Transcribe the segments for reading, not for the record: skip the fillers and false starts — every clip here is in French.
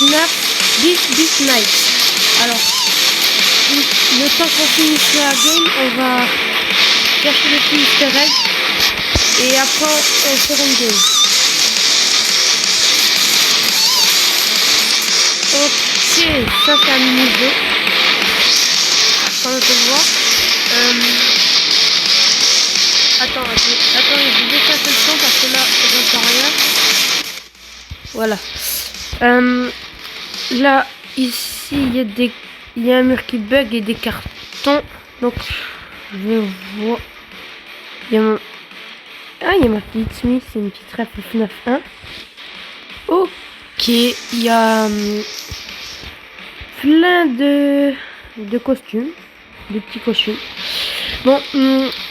Beat Night. Alors, le temps qu'on finisse la game, on va chercher les petits easter eggs et après on fera une game. Ok, ça c'est un mini-jeu. Comme on peut voir. Attends, je vais déplacer le son parce que là, j'entends rien. Voilà. Là, ici, il y a un mur qui bug et des cartons. Donc, je vais voir. Il y a marqué It's Me, c'est une petite ref FNAF 1. Ok, il y a plein de costumes, de petits costumes. Bon,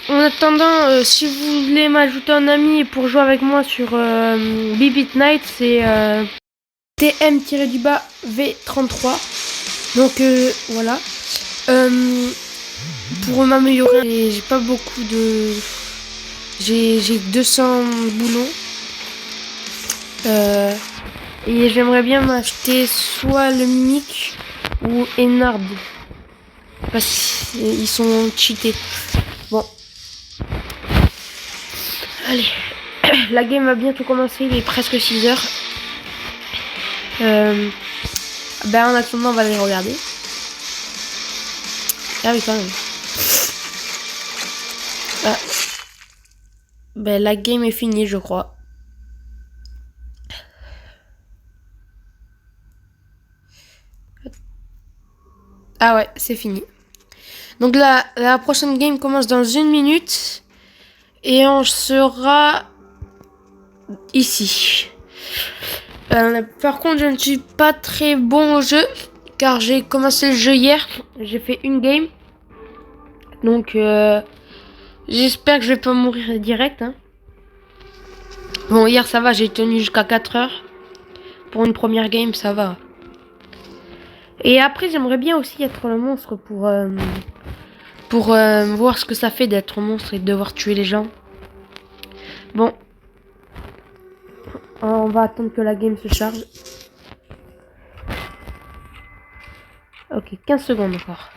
en attendant, si vous voulez m'ajouter un ami pour jouer avec moi sur Beat Night, c'est TM-V33. Donc voilà. Pour m'améliorer, j'ai pas beaucoup de... J'ai 200 boulons. Et j'aimerais bien m'acheter soit le Mimic ou Ennard. Parce qu'ils sont cheatés. Bon. Allez. La game va bientôt commencer. Il est presque 6 heures. En attendant, on va les regarder. Ah oui, quand même. Ah. La game est finie, je crois. Ah ouais, c'est fini. Donc la prochaine game commence dans 1 minute. Et on sera ici. Par contre, je ne suis pas très bon au jeu. Car j'ai commencé le jeu hier. J'ai fait une game. Donc j'espère que je vais pas mourir direct. Hein. Bon, hier ça va, j'ai tenu jusqu'à 4 heures. Pour une première game, ça va. Et après, j'aimerais bien aussi être le monstre pour voir ce que ça fait d'être monstre et de devoir tuer les gens. Bon. On va attendre que la game se charge. Ok, 15 secondes encore.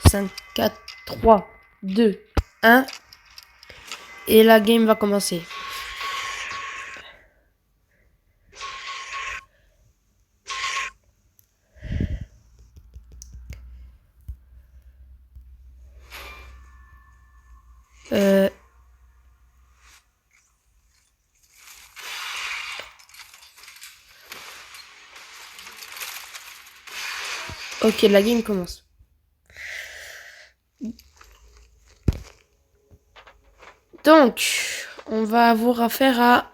« 5, 4, 3, 2, 1. Et la game va commencer. Ok, la game commence. Donc, on va avoir affaire à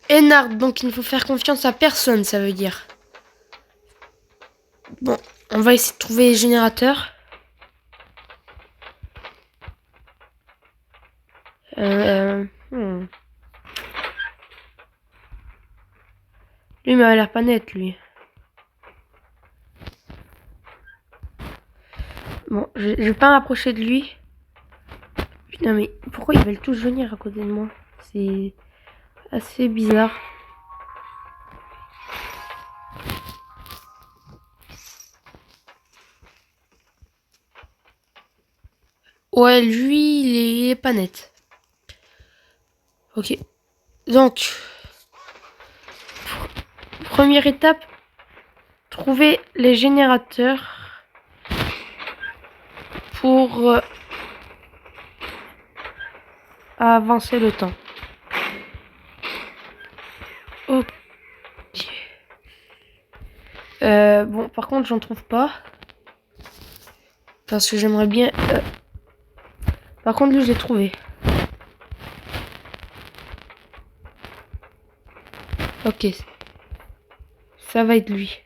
Ennard. Donc, il ne faut faire confiance à personne, ça veut dire. Bon, on va essayer de trouver les générateurs. Lui m'a l'air pas net, lui. Bon, je vais pas m'approcher de lui. Putain, mais pourquoi ils veulent tous venir à côté de moi? C'est assez bizarre. Ouais, lui, il est pas net. Ok. Donc, première étape, trouver les générateurs pour avancer le temps. Ok. Bon, par contre, j'en trouve pas. Parce que j'aimerais bien... Par contre, lui, je l'ai trouvé. Ok. Ça va être lui.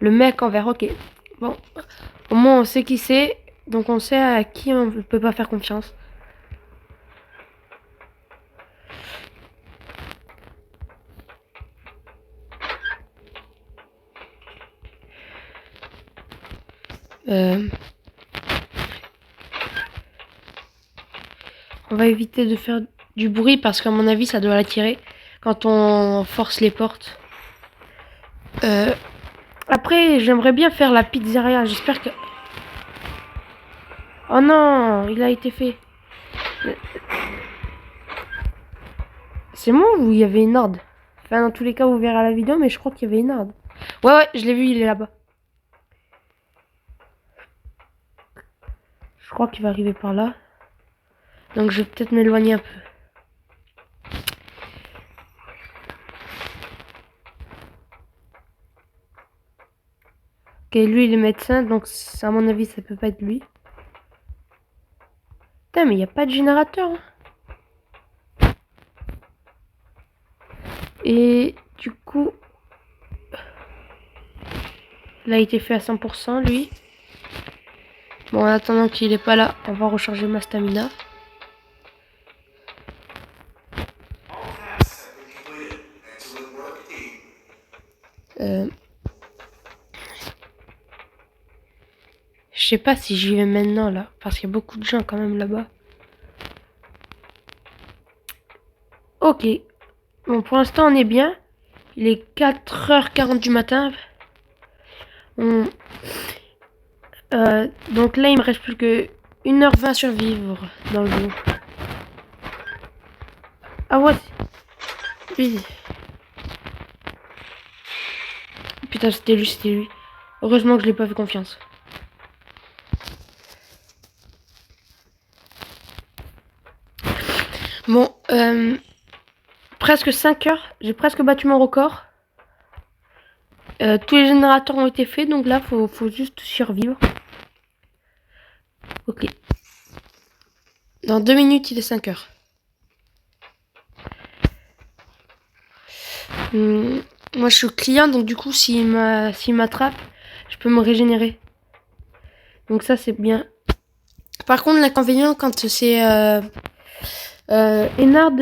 Le mec en vert, ok. Bon. Au moins, on sait qui c'est. Donc, on sait à qui on ne peut pas faire confiance. Euh, on va éviter de faire du bruit parce qu'à mon avis, ça doit l'attirer quand on force les portes. Après, j'aimerais bien faire la pizzeria. J'espère que... Oh non, il a été fait. C'est moi ou il y avait une horde? Enfin, dans tous les cas, vous verrez la vidéo, mais je crois qu'il y avait une horde. Ouais, je l'ai vu, il est là-bas. Je crois qu'il va arriver par là. Donc, je vais peut-être m'éloigner un peu. Ok, lui, il est médecin, donc à mon avis, ça peut pas être lui. Putain, mais il n'y a pas de générateur. Hein. Et du coup... Il a été fait à 100%, lui. Bon, en attendant qu'il est pas là, on va recharger ma stamina. Je sais pas si j'y vais maintenant, là. Parce qu'il y a beaucoup de gens, quand même, là-bas. Ok. Bon, pour l'instant, on est bien. Il est 4h40 du matin. Donc là, il me reste plus que 1h20 à survivre dans le jeu. Ah ouais. Oui. Putain, c'était lui, c'était lui. Heureusement que je l'ai pas fait confiance. Bon, presque 5 heures. J'ai presque battu mon record. Tous les générateurs ont été faits, donc là, faut juste survivre. Ok. Dans 2 minutes, il est 5 heures. Moi, je suis client, donc du coup, s'il m'attrape, je peux me régénérer. Donc ça, c'est bien. Par contre, l'inconvénient, quand c'est Ennard,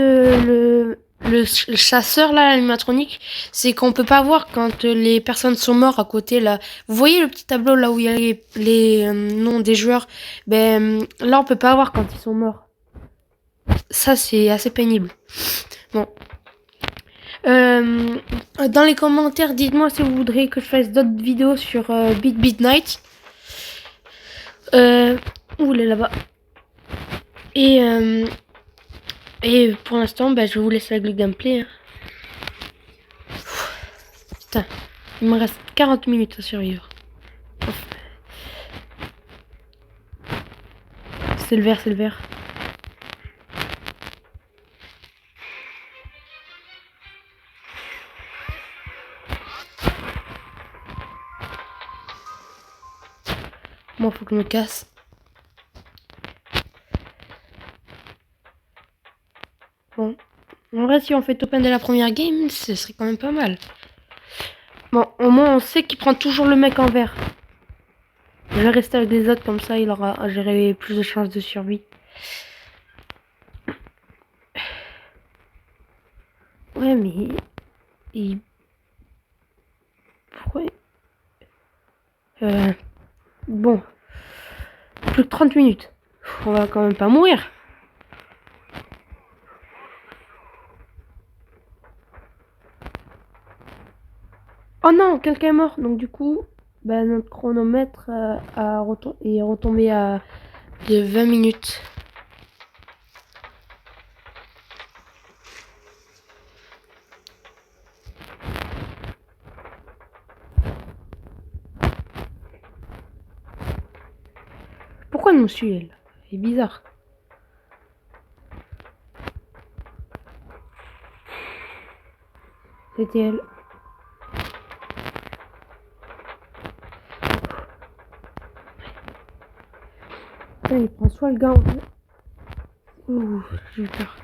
le chasseur, là, l'animatronique, c'est qu'on peut pas voir quand les personnes sont mortes à côté, là. Vous voyez le petit tableau, là, où il y a les noms des joueurs? Ben, là, on peut pas voir quand ils sont morts. Ça, c'est assez pénible. Bon. Dans les commentaires, dites-moi si vous voudrez que je fasse d'autres vidéos sur Beat Night. Où il est là-bas. Et pour l'instant, bah, je vous laisse avec le gameplay. Hein. Putain, il me reste 40 minutes à survivre. C'est le vert, c'est le vert. Moi, faut que je me casse. Bon. En vrai, si on fait top 1 de la première game, ce serait quand même pas mal. Bon, au moins, on sait qu'il prend toujours le mec en vert. Je vais rester avec des autres, comme ça, j'aurai plus de chances de survie. Ouais, mais... Pourquoi... Bon. Plus de 30 minutes. On va quand même pas mourir. Oh non, quelqu'un est mort. Donc du coup, bah, notre chronomètre est retombé à de 20 minutes. Pourquoi elle nous suit, elle? C'est bizarre. C'était elle. Putain, il prend soit le gars en fait. Ouh, j'ai eu peur.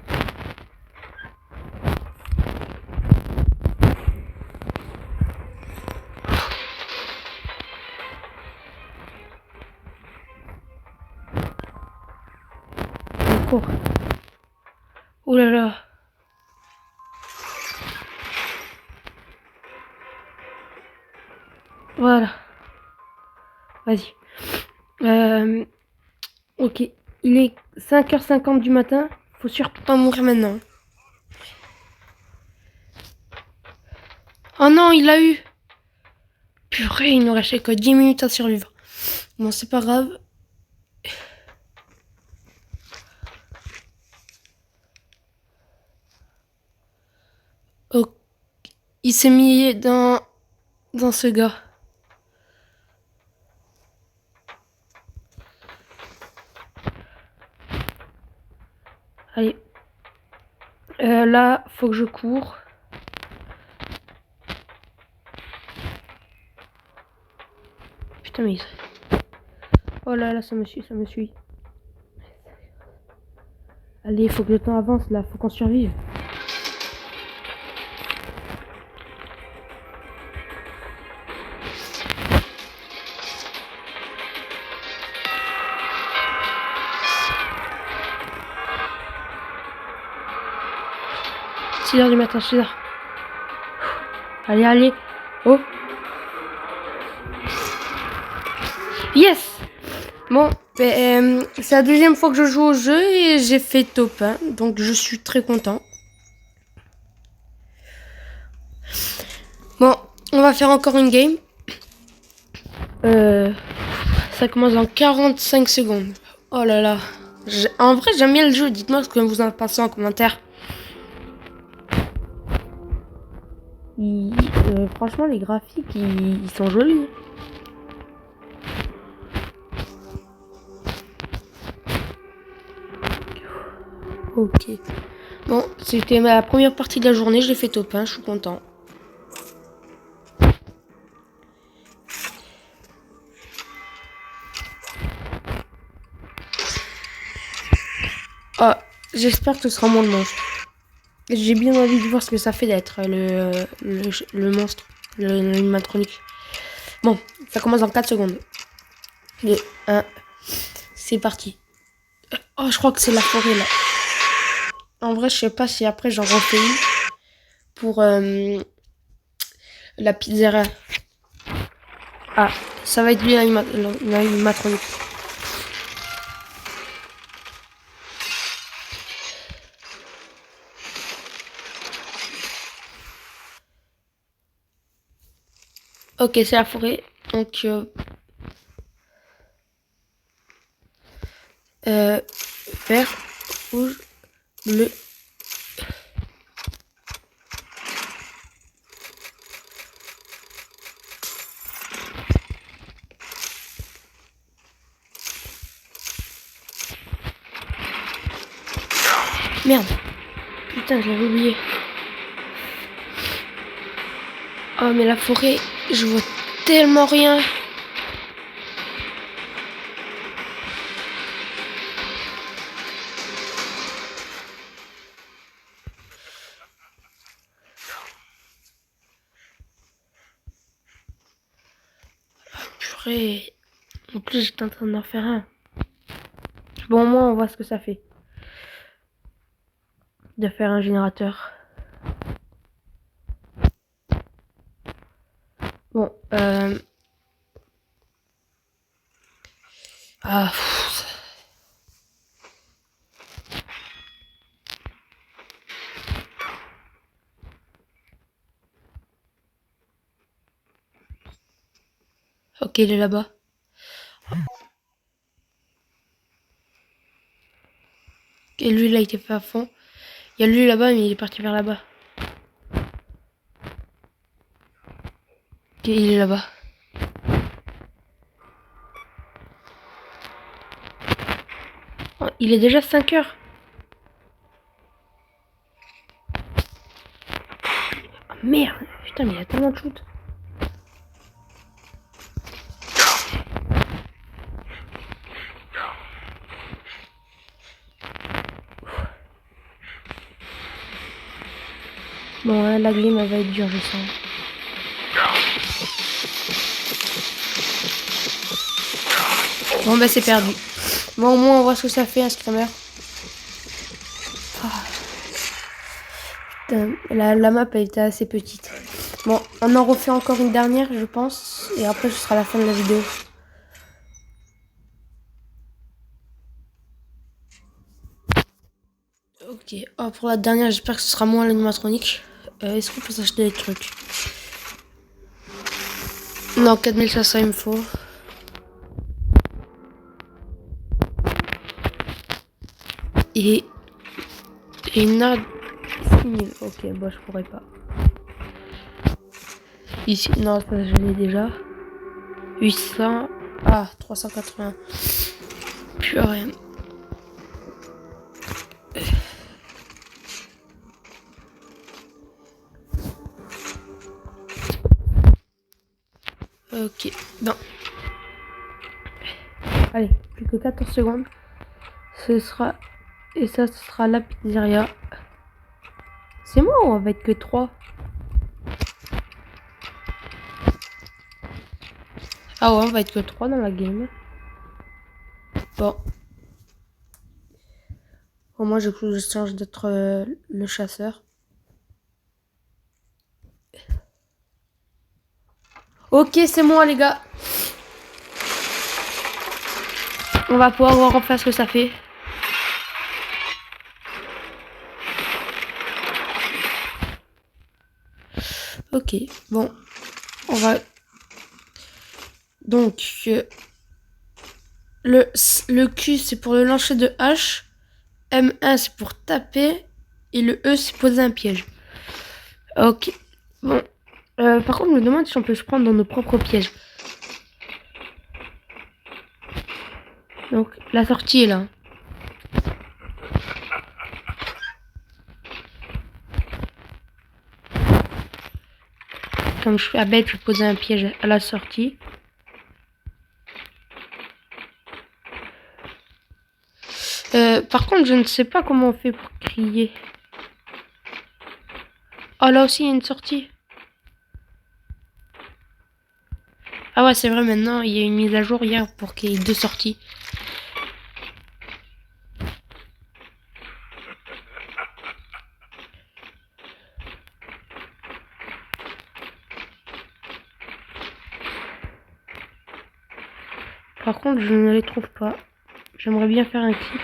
Encore. Oh là là. Voilà. Vas-y. Ok, il est 5h50 du matin. Faut surtout pas mourir maintenant. Oh non, il a eu. Purée, il nous restait que 10 minutes à survivre. Bon, c'est pas grave. Oh, il s'est mis dans ce gars. Allez. Là, faut que je cours. Putain, mais... Oh là là, ça me suit, ça me suit. Allez, faut que le temps avance, là. Faut qu'on survive. C'est 6h du matin, 6h. Allez, allez. Oh. Yes. Bon, c'est la deuxième fois que je joue au jeu et j'ai fait top 1. Donc je suis très content. Bon, on va faire encore une game. Ça commence dans 45 secondes. Oh là là. En vrai, j'aime bien le jeu. Dites-moi ce que vous en pensez en commentaire. Franchement, les graphiques, ils sont jolis. Ok. Bon, c'était ma première partie de la journée. J'ai fait top 1. Je suis content. Oh, j'espère que ce sera moins de monstre. J'ai bien envie de voir ce que ça fait d'être le monstre, l'animatronique. Bon, ça commence dans 4 secondes. 2, 1, c'est parti. Oh, je crois que c'est la forêt là. En vrai, je sais pas si après j'en refais une pour la pizzeria. Ah, ça va être lui l'animatronique. Ok, c'est la forêt. Donc, vert, rouge, bleu. Merde. Putain, je l'avais oublié. Oh, mais la forêt, je vois tellement rien. Purée. En plus, j'étais en train d'en faire un. Bon, au moins, on voit ce que ça fait. De faire un générateur. Bon, ah, pff. Ok, il est là-bas. Et lui, là, il était fait à fond. Il y a lui là-bas, mais il est parti vers là-bas. Ok, il est là-bas. Oh, il est déjà 5 heures. Oh, merde. Putain, mais il y a tellement de shoot. Bon, hein, la game, elle va être dure, je sens. Bon, bah, c'est perdu. Bon, au moins, on voit ce que ça fait, un screamer. Ah. Putain, la map, elle était assez petite. Bon, on en refait encore une dernière, je pense. Et après, ce sera la fin de la vidéo. Ok. Oh, pour la dernière, j'espère que ce sera moins l'animatronique. Est-ce qu'on peut s'acheter des trucs? Non, 4500 il me faut. Et une arme 6000. Ok, bon, je pourrais pas. Ici, non, ça je l'ai déjà. 800. Ah, 380. Plus rien. Ok, non. Allez, plus que 14 secondes. Ce sera... Et ça, ce sera la pizzeria. C'est moi ou on va être que 3? Ah ouais, on va être que 3 dans la game. Bon. Au moins, je change d'être le chasseur. Ok, c'est moi, les gars. On va pouvoir voir enfin ce que ça fait. Ok, bon. On va... Donc, le Q, c'est pour le lancer de hache. M1, c'est pour taper. Et le E, c'est poser un piège. Ok. Bon. Par contre, je me demande si on peut se prendre dans nos propres pièges. Donc, la sortie est là. Comme je suis à bête, je vais poser un piège à la sortie. Par contre, je ne sais pas comment on fait pour crier. Oh, là aussi, il y a une sortie. Ah ouais, c'est vrai, maintenant, il y a une mise à jour hier pour qu'il y ait 2 sorties. Par contre, je ne les trouve pas. J'aimerais bien faire un clip.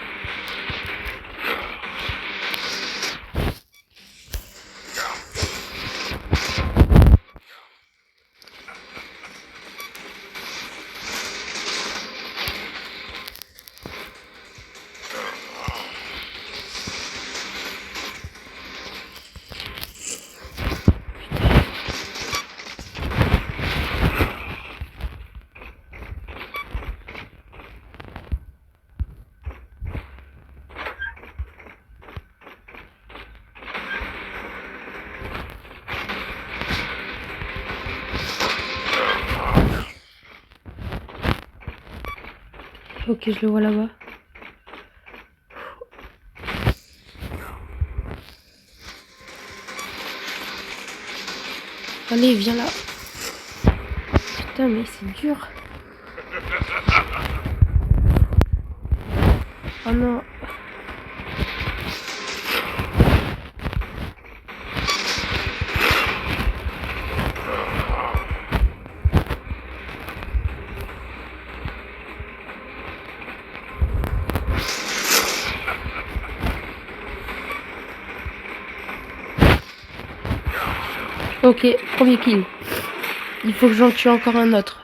Ok, je le vois là-bas. Allez, viens là. Putain, mais c'est dur. Oh non. Ok, premier kill. Il faut que j'en tue encore un autre.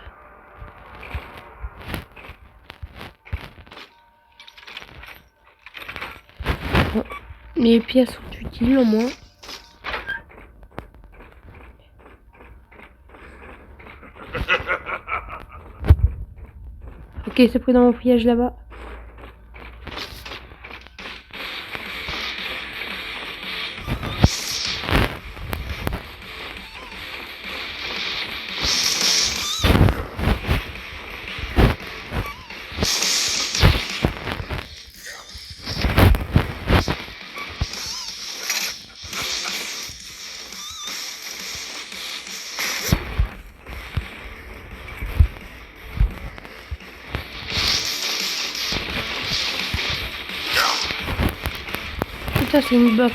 Bon, les pièces sont utiles au moins. Ok, c'est pris dans mon piège là-bas. Putain, c'est une box.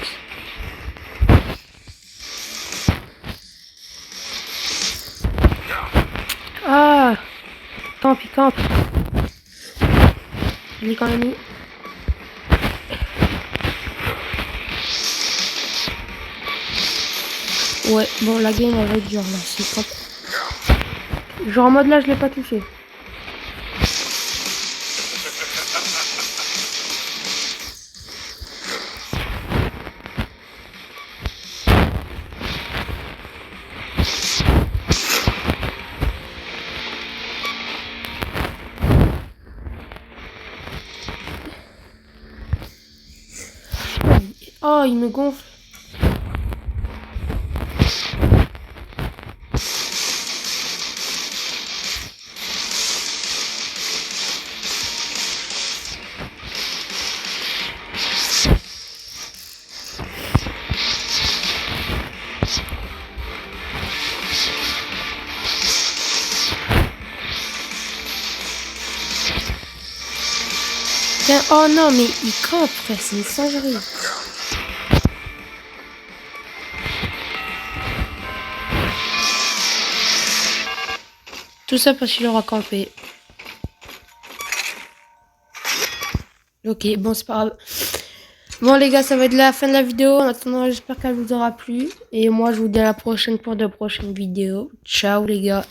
Ah, campe, il campe. Je l'ai quand même mis. Ouais, bon, la game, elle va être dure, là. C'est quand... Genre, en mode, là, je l'ai pas touché. Oh, il me gonfle. Tiens, oh non, mais il campe, frère, c'est une singerie. Tout ça parce qu'il aura campé. Ok, bon, c'est pas grave. Bon, les gars, ça va être la fin de la vidéo. En attendant, j'espère qu'elle vous aura plu. Et moi, je vous dis à la prochaine pour de prochaines vidéos. Ciao, les gars.